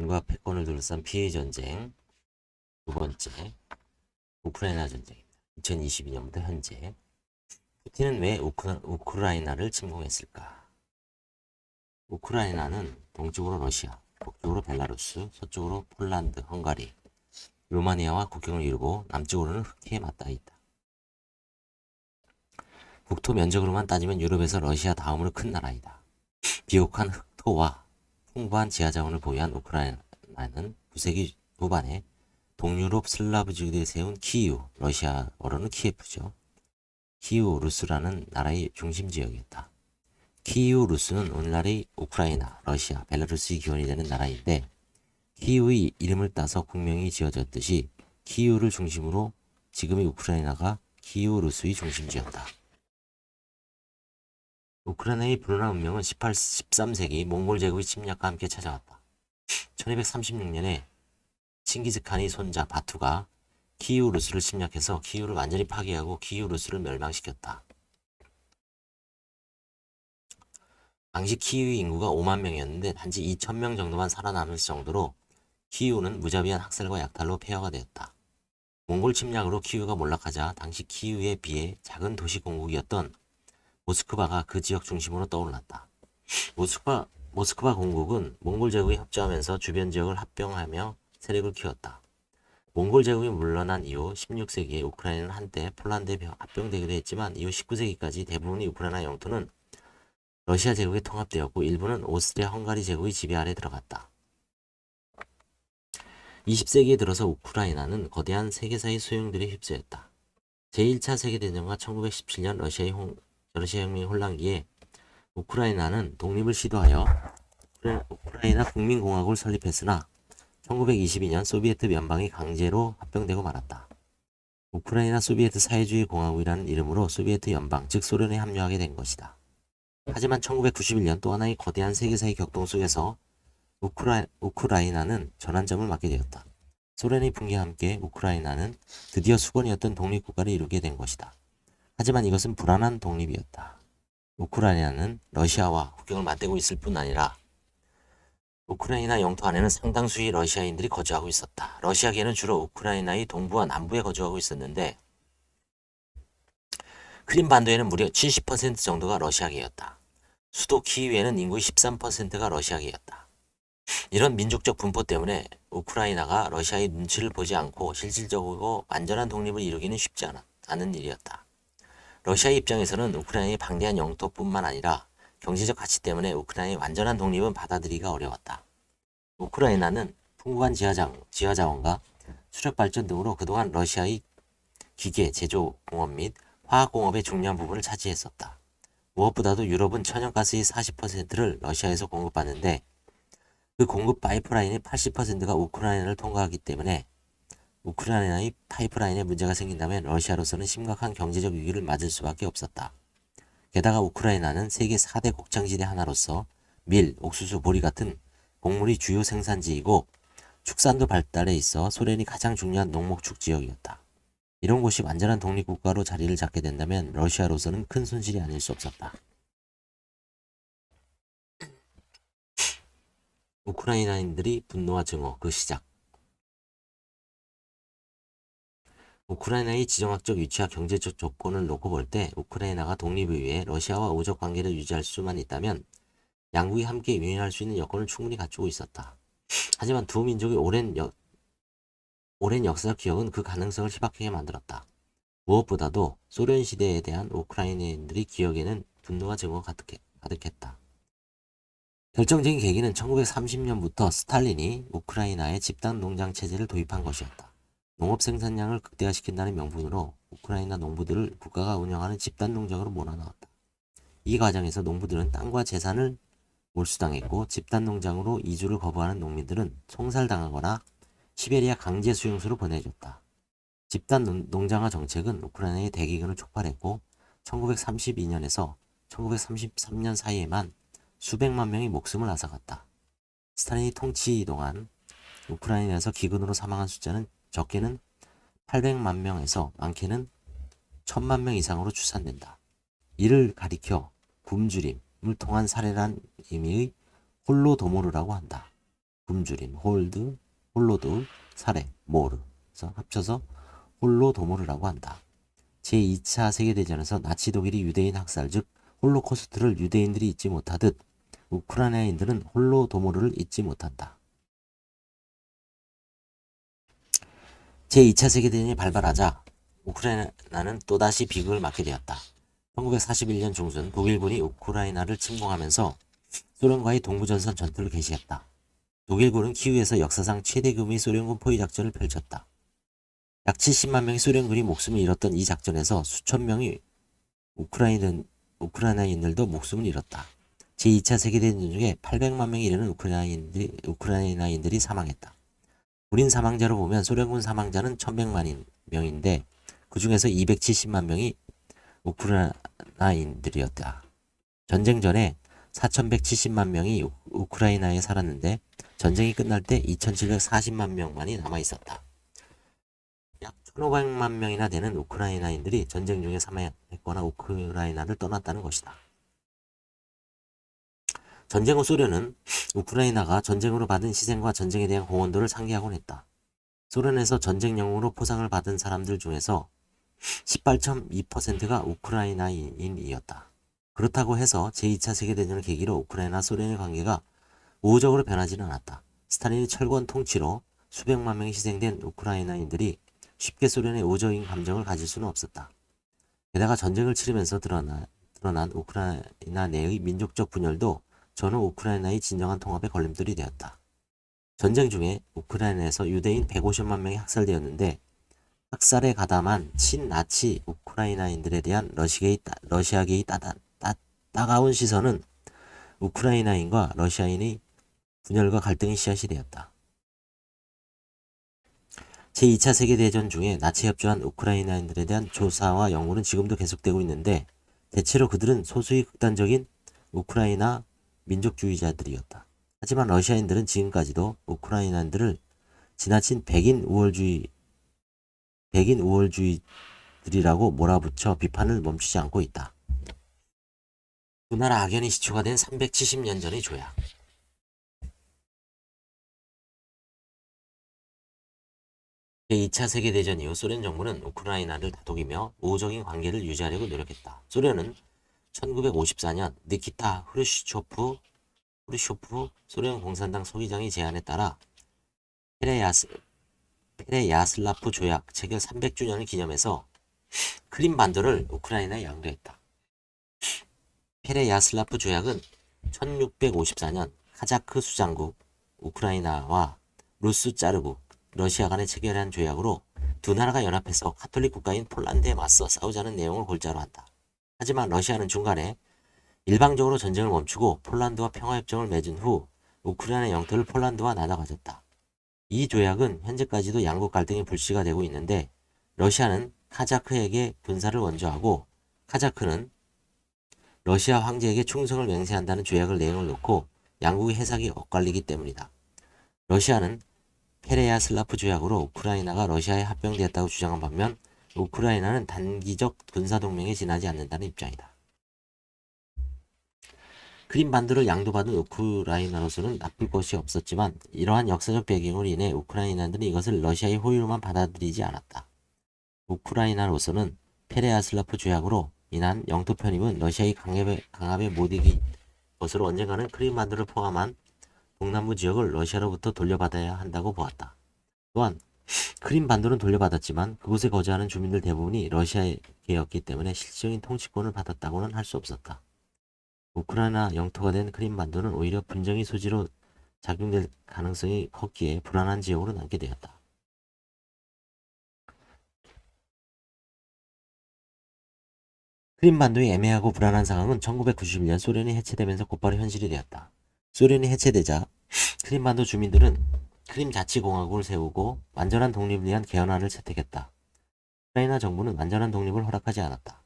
크림과 패권을 둘러싼 피해 전쟁. 두 번째, 우크라이나 전쟁입니다. 2022년부터 현재. 푸틴은 왜 우크라이나를 침공했을까? 우크라이나는 동쪽으로 러시아, 북쪽으로 벨라루스, 서쪽으로 폴란드, 헝가리, 루마니아와 국경을 이루고 남쪽으로는 흑해에 맞닿아 있다. 국토 면적으로만 따지면 유럽에서 러시아 다음으로 큰 나라이다. 비옥한 흑토와 풍부한 지하자원을 보유한 우크라이나는 9세기 후반에 동유럽 슬라브 지구대에 세운 키이우, 러시아어로는 키예프죠. 키이우 루스라는 나라의 중심 지역이었다. 키이우 루스는 오늘날의 우크라이나, 러시아, 벨라루스의 기원이 되는 나라인데 키이우의 이름을 따서 국명이 지어졌듯이 키이우를 중심으로 지금의 우크라이나가 키이우 루스의 중심지였다. 우크라이나의 불운한 운명은 13세기 몽골 제국의 침략과 함께 찾아왔다. 1236년에 칭기즈칸의 손자 바투가 키이우 루스를 침략해서 키이우를 완전히 파괴하고 키이우 루스를 멸망시켰다. 당시 키이우 인구가 5만 명이었는데 단지 2천 명 정도만 살아남을 정도로 키이우는 무자비한 학살과 약탈로 폐허가 되었다. 몽골 침략으로 키이우가 몰락하자 당시 키이우에 비해 작은 도시 공국이었던 모스크바가 그 지역 중심으로 떠올랐다. 모스크바 공국은 몽골 제국에 협조하면서 주변 지역을 합병하며 세력을 키웠다. 몽골 제국이 물러난 이후 16세기에 우크라이나는 한때 폴란드에 합병되기도 했지만 이후 19세기까지 대부분의 우크라이나 영토는 러시아 제국에 통합되었고 일부는 오스트리아 헝가리 제국의 지배 아래 들어갔다. 20세기에 들어서 우크라이나는 거대한 세계사의 소용들에 휩싸였다. 제1차 세계대전과 1917년 러시아 혁명 혼란기에 우크라이나는 독립을 시도하여 우크라이나 국민공화국을 설립했으나 1922년 소비에트 연방이 강제로 합병되고 말았다. 우크라이나 소비에트 사회주의 공화국이라는 이름으로 소비에트 연방, 즉 소련에 합류하게 된 것이다. 하지만 1991년 또 하나의 거대한 세계사의 격동 속에서 우크라이나는 전환점을 맞게 되었다. 소련의 붕괴와 함께 우크라이나는 드디어 수건이었던 독립국가를 이루게 된 것이다. 하지만 이것은 불안한 독립이었다. 우크라이나는 러시아와 국경을 맞대고 있을 뿐 아니라 우크라이나 영토 안에는 상당수의 러시아인들이 거주하고 있었다. 러시아계는 주로 우크라이나의 동부와 남부에 거주하고 있었는데 크림반도에는 무려 70% 정도가 러시아계였다. 수도 키이우에는 인구의 13%가 러시아계였다. 이런 민족적 분포 때문에 우크라이나가 러시아의 눈치를 보지 않고 실질적으로 완전한 독립을 이루기는 쉽지 않은 일이었다. 러시아의 입장에서는 우크라이나의 방대한 영토뿐만 아니라 경제적 가치 때문에 우크라이나의 완전한 독립은 받아들이기가 어려웠다. 우크라이나는 풍부한 지하자원과 수력발전 등으로 그동안 러시아의 기계, 제조 공업 및 화학공업의 중요한 부분을 차지했었다. 무엇보다도 유럽은 천연가스의 40%를 러시아에서 공급받는데 그 공급 파이프라인의 80%가 우크라이나를 통과하기 때문에 우크라이나의 파이프라인에 문제가 생긴다면 러시아로서는 심각한 경제적 위기를 맞을 수밖에 없었다. 게다가 우크라이나는 세계 4대 곡창지대 하나로서 밀, 옥수수, 보리 같은 곡물이 주요 생산지이고 축산도 발달해 있어 소련이 가장 중요한 농목축 지역이었다. 이런 곳이 완전한 독립국가로 자리를 잡게 된다면 러시아로서는 큰 손실이 아닐 수 없었다. 우크라이나인들이 분노와 증오, 그 시작. 우크라이나의 지정학적 위치와 경제적 조건을 놓고 볼 때 우크라이나가 독립을 위해 러시아와 우적 관계를 유지할 수만 있다면 양국이 함께 유인할 수 있는 여건을 충분히 갖추고 있었다. 하지만 두 민족의 오랜 역사적 기억은 그 가능성을 희박하게 만들었다. 무엇보다도 소련 시대에 대한 우크라이나인들의 기억에는 분노와 증오가 가득했다. 결정적인 계기는 1930년부터 스탈린이 우크라이나에 집단 농장 체제를 도입한 것이었다. 농업 생산량을 극대화시킨다는 명분으로 우크라이나 농부들을 국가가 운영하는 집단 농장으로 몰아넣었다. 이 과정에서 농부들은 땅과 재산을 몰수당했고 집단 농장으로 이주를 거부하는 농민들은 총살당하거나 시베리아 강제 수용소로 보내졌다. 집단 농장화 정책은 우크라이나의 대기근을 촉발했고 1932년에서 1933년 사이에만 수백만 명이 목숨을 앗아갔다. 스탈린이 통치 동안 우크라이나에서 기근으로 사망한 숫자는 적게는 800만 명에서 많게는 1000만 명 이상으로 추산된다. 이를 가리켜 굶주림을 통한 살해란 의미의 홀로도모르라고 한다. 굶주림, 홀드, 홀로드, 살해, 모르. 그래서 합쳐서 홀로도모르라고 한다. 제2차 세계대전에서 나치 독일이 유대인 학살, 즉 홀로코스트를 유대인들이 잊지 못하듯 우크라이나인들은 홀로도모르를 잊지 못한다. 제2차 세계대전이 발발하자 우크라이나는 또다시 비극을 맞게 되었다. 1941년 중순 독일군이 우크라이나를 침공하면서 소련과의 동부전선 전투를 개시했다. 독일군은 키우에서 역사상 최대 규모의 소련군 포위작전을 펼쳤다. 약 70만 명의 소련군이 목숨을 잃었던 이 작전에서 수천 명의 우크라이나인들도 목숨을 잃었다. 제2차 세계대전 중에 800만 명에 이르는 우크라이나인들이 사망했다. 군인 사망자로 보면 소련군 사망자는 1100만 명인데 그 중에서 270만 명이 우크라이나인들이었다. 전쟁 전에 4170만 명이 우크라이나에 살았는데 전쟁이 끝날 때 2740만 명만이 남아있었다. 약 1500만 명이나 되는 우크라이나인들이 전쟁 중에 사망했거나 우크라이나를 떠났다는 것이다. 전쟁 후 소련은 우크라이나가 전쟁으로 받은 희생과 전쟁에 대한 공헌도를 상기하곤 했다. 소련에서 전쟁 영웅으로 포상을 받은 사람들 중에서 18.2%가 우크라이나인이었다. 그렇다고 해서 제2차 세계대전을 계기로 우크라이나 소련의 관계가 우호적으로 변하지는 않았다. 스탈린의 철권 통치로 수백만 명이 희생된 우크라이나인들이 쉽게 소련의 우호적인 감정을 가질 수는 없었다. 게다가 전쟁을 치르면서 드러난 우크라이나 내의 민족적 분열도 전후 우크라이나의 진정한 통합의 걸림돌이 되었다. 전쟁 중에 우크라이나에서 유대인 150만 명이 학살되었는데 학살에 가담한 친나치 우크라이나인들에 대한 러시아계의 따가운 시선은 우크라이나인과 러시아인의 분열과 갈등의 씨앗이 되었다. 제2차 세계대전 중에 나치에 협조한 우크라이나인들에 대한 조사와 연구는 지금도 계속되고 있는데 대체로 그들은 소수의 극단적인 우크라이나 민족주의자들이었다. 하지만 러시아인들은 지금까지도 우크라이나인들을 지나친 백인 우월주의들이라고 몰아붙여 비판을 멈추지 않고 있다. 두 나라 악연이 시초가 된 370년 전의 조약. 제2차 세계대전 이후 소련 정부는 우크라이나를 다독이며 우호적인 관계를 유지하려고 노력했다. 소련은 1954년 니키타 후르쇼프 소련 공산당 소위장의 제안에 따라 페레야슬라프 조약 체결 300주년을 기념해서 크림반도를 우크라이나에 양도했다. 페레야슬라프 조약은 1654년 카자크 수장국 우크라이나와 루스 짜르국 러시아 간에 체결한 조약으로 두 나라가 연합해서 카톨릭 국가인 폴란드에 맞서 싸우자는 내용을 골자로 한다. 하지만 러시아는 중간에 일방적으로 전쟁을 멈추고 폴란드와 평화협정을 맺은 후 우크라이나 영토를 폴란드와 나눠 가졌다. 이 조약은 현재까지도 양국 갈등이 불씨가 되고 있는데 러시아는 카자크에게 군사를 원조하고 카자크는 러시아 황제에게 충성을 맹세한다는 조약을 내용을 놓고 양국의 해석이 엇갈리기 때문이다. 러시아는 페레야슬라프 조약으로 우크라이나가 우크라이나에 합병되었다고 주장한 반면 우크라이나는 단기적 군사동맹에 지나지 않는다는 입장이다. 크림반도를 양도받은 우크라이나로서는 나쁠 것이 없었지만 이러한 역사적 배경으로 인해 우크라이나들은 이것을 러시아의 호유로만 받아들이지 않았다. 우크라이나로서는 페레야슬라프 조약으로 인한 영토 편입은 러시아의 강압에 못 이길 것으로 언젠가는 크림반도를 포함한 동남부 지역을 러시아로부터 돌려받아야 한다고 보았다. 또한 크림반도는 돌려받았지만 그곳에 거주하는 주민들 대부분이 러시아계였기 때문에 실질적인 통치권을 받았다고는 할 수 없었다. 우크라이나 영토가 된 크림반도는 오히려 분쟁의 소지로 작용될 가능성이 컸기에 불안한 지역으로 남게 되었다. 크림반도의 애매하고 불안한 상황은 1991년 소련이 해체되면서 곧바로 현실이 되었다. 소련이 해체되자 크림반도 주민들은 크림 자치공화국을 세우고 완전한 독립을 위한 개헌안을 채택했다. 우크라이나 정부는 완전한 독립을 허락하지 않았다.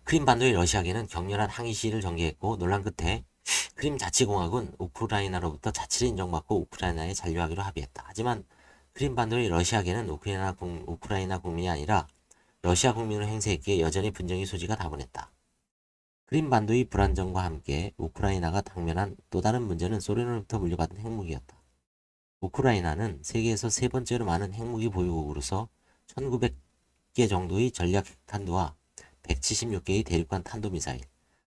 크림반도의 러시아계는 격렬한 항의 시위를 전개했고 논란 끝에 크림 자치공화국은 우크라이나로부터 자치를 인정받고 우크라이나에 잔류하기로 합의했다. 하지만 크림반도의 러시아계는 우크라이나 국민이 아니라 러시아 국민으로 행세했기에 여전히 분쟁의 소지가 다분했다. 크림반도의 불안정과 함께 우크라이나가 당면한 또 다른 문제는 소련으로부터 물려받은 핵무기였다. 우크라이나는 세계에서 세 번째로 많은 핵무기 보유국으로서 1900개 정도의 전략 핵탄두와 176개의 대륙간 탄도미사일,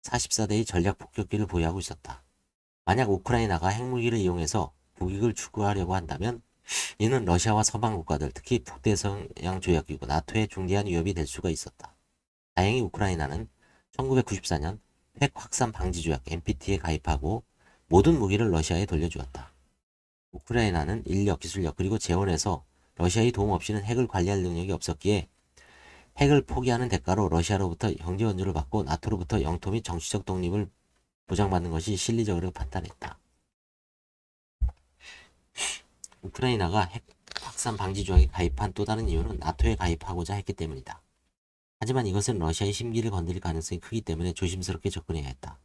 44대의 전략 폭격기를 보유하고 있었다. 만약 우크라이나가 핵무기를 이용해서 국익을 추구하려고 한다면 이는 러시아와 서방 국가들, 특히 북대서양 조약기구 나토에 중대한 위협이 될 수가 있었다. 다행히 우크라이나는 1994년 핵 확산 방지 조약 NPT에 가입하고 모든 무기를 러시아에 돌려주었다. 우크라이나는 인력, 기술력 그리고 재원에서 러시아의 도움 없이는 핵을 관리할 능력이 없었기에 핵을 포기하는 대가로 러시아로부터 경제援助를 받고 나토로부터 영토 및 정치적 독립을 보장받는 것이 실리적으로 판단했다. 우크라이나가 핵 확산 방지 조약에 가입한 또 다른 이유는 나토에 가입하고자 했기 때문이다. 하지만 이것은 러시아의 심기를 건드릴 가능성이 크기 때문에 조심스럽게 접근해야 했다.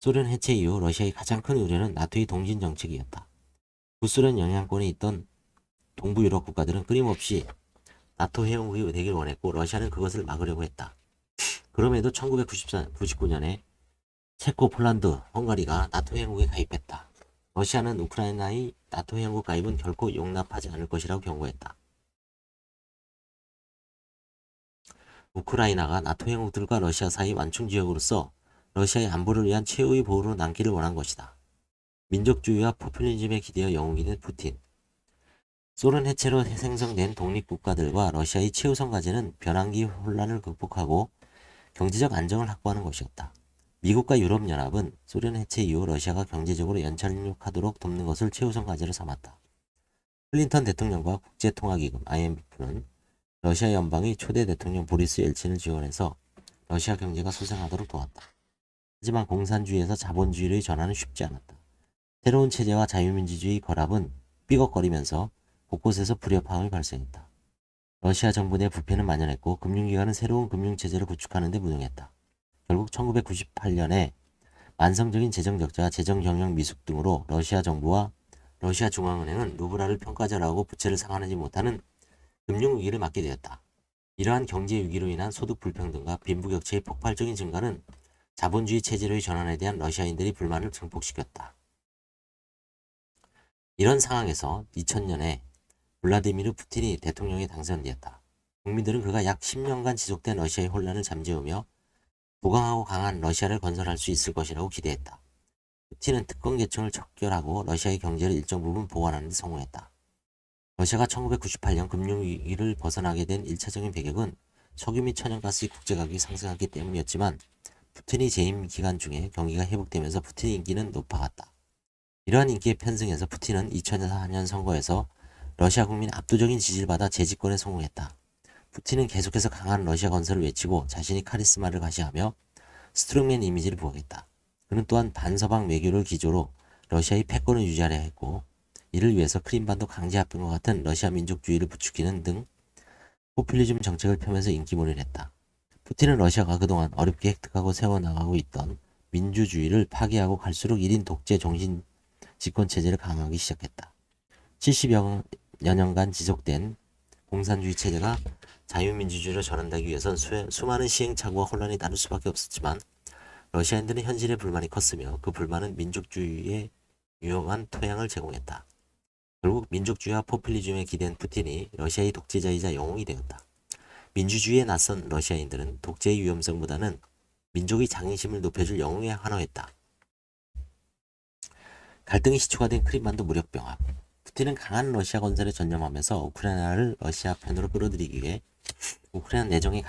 소련 해체 이후 러시아의 가장 큰 우려는 나토의 동진 정책이었다. 구소련 영향권에 있던 동부 유럽 국가들은 끊임없이 나토 회원국이 되길 원했고 러시아는 그것을 막으려고 했다. 그럼에도 1999년에 체코, 폴란드, 헝가리가 나토 회원국에 가입했다. 러시아는 우크라이나의 나토 회원국 가입은 결코 용납하지 않을 것이라고 경고했다. 우크라이나가 나토 회원국들과 러시아 사이 완충 지역으로서 러시아의 안보를 위한 최후의 보호로 남기를 원한 것이다. 민족주의와 포퓰리즘에 기대어 영웅이 된 푸틴. 소련 해체로 생성된 독립국가들과 러시아의 최우선 과제는 변환기 혼란을 극복하고 경제적 안정을 확보하는 것이었다. 미국과 유럽연합은 소련 해체 이후 러시아가 경제적으로 연착륙하도록 돕는 것을 최우선 과제로 삼았다. 클린턴 대통령과 국제통화기금 IMF는 러시아 연방의 초대 대통령 보리스 엘친을 지원해서 러시아 경제가 소생하도록 도왔다. 하지만 공산주의에서 자본주의의 전환은 쉽지 않았다. 새로운 체제와 자유민주주의 결합은 삐걱거리면서 곳곳에서 불협화음이 발생했다. 러시아 정부 내 부패는 만연했고 금융기관은 새로운 금융체제를 구축하는 데 무능했다. 결국 1998년에 만성적인 재정적자, 재정경영 미숙 등으로 러시아 정부와 러시아 중앙은행은 루블화를 평가절하하고 부채를 상환하지 못하는 금융위기를 맞게 되었다. 이러한 경제위기로 인한 소득 불평등과 빈부격차의 폭발적인 증가는 자본주의 체제로의 전환에 대한 러시아인들의 불만을 증폭시켰다. 이런 상황에서 2000년에 블라디미르 푸틴이 대통령에 당선되었다. 국민들은 그가 약 10년간 지속된 러시아의 혼란을 잠재우며 부강하고 강한 러시아를 건설할 수 있을 것이라고 기대했다. 푸틴은 특권 계층을 척결하고 러시아의 경제를 일정 부분 보완하는 데 성공했다. 러시아가 1998년 금융위기를 벗어나게 된 1차적인 배경은 석유 및 천연가스의 국제가격이 상승하기 때문이었지만 푸틴이 재임 기간 중에 경기가 회복되면서 푸틴의 인기는 높아갔다. 이러한 인기의 편승에서 푸틴은 2004년 선거에서 러시아 국민의 압도적인 지지를 받아 재집권에 성공했다. 푸틴은 계속해서 강한 러시아 건설을 외치고 자신이 카리스마를 과시하며 스트롱맨 이미지를 부각했다. 그는 또한 반서방 외교를 기조로 러시아의 패권을 유지하려 했고 이를 위해서 크림반도 강제 합병과 같은 러시아 민족주의를 부추기는 등 포퓰리즘 정책을 펴면서 인기몰이를 했다. 푸틴은 러시아가 그동안 어렵게 획득하고 세워나가고 있던 민주주의를 파괴하고 갈수록 1인 독재 정신 집권 체제를 강화하기 시작했다. 70여 년간 지속된 공산주의 체제가 자유민주주의로 전환되기 위해선 수많은 시행착오와 혼란이 따를 수밖에 없었지만 러시아인들은 현실에 불만이 컸으며 그 불만은 민족주의에 유용한 토양을 제공했다. 결국 민족주의와 포퓰리즘에 기댄 푸틴이 러시아의 독재자이자 영웅이 되었다. 민주주의에 나선 러시아인들은 독재의 위험성보다는 민족의 장애심을 높여줄 영웅에 환호했다. 갈등이 시초가 된 크림반도 무력병합. 푸틴은 강한 러시아 건설에 전념하면서 우크라이나를 러시아 편으로 끌어들이기 위해 우크라이나 내정에